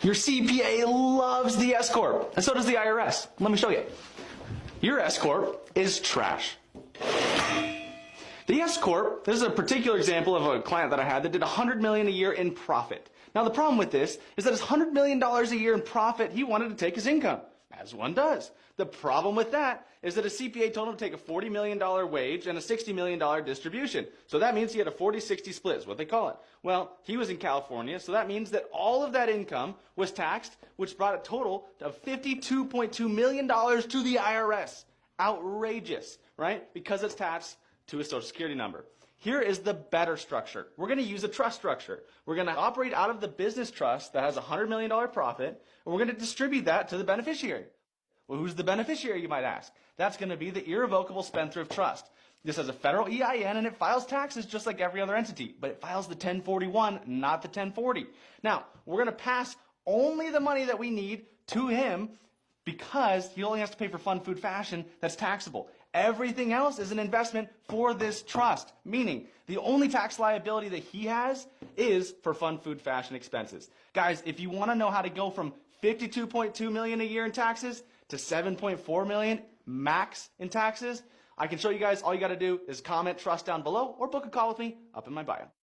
Your CPA loves the S-Corp, and so does the IRS. Let me show you. Your S-Corp is trash. The S-Corp, this is a particular example of a client that I had that did $100 million a year in profit. Now the problem with this is that his $100 million a year in profit, he wanted to take his income, as one does. The problem with that is that a CPA told him to take a $40 million wage and a $60 million distribution. So that means he had a 40-60 split, is what they call it. Well, he was in California, so that means that all of that income was taxed, which brought a total of $52.2 million to the IRS. Outrageous, right? Because it's taxed to his Social Security number. Here is the better structure. We're going to use a trust structure. We're going to operate out of the business trust that has a $100 million profit, and we're going to distribute that to the beneficiary. Well, who's the beneficiary, you might ask? That's going to be the irrevocable spendthrift trust. This has a federal EIN, and it files taxes just like every other entity, but it files the 1041, not the 1040. Now, we're going to pass only the money that we need to him because he only has to pay for fun, food, fashion that's taxable. Everything else is an investment for this trust, meaning the only tax liability that he has is for fun, food, fashion expenses. Guys, if you want to know how to go from $52.2 million a year in taxes to $7.4 million max in taxes, I can show you guys. All you got to do is comment trust down below or book a call with me up in my bio.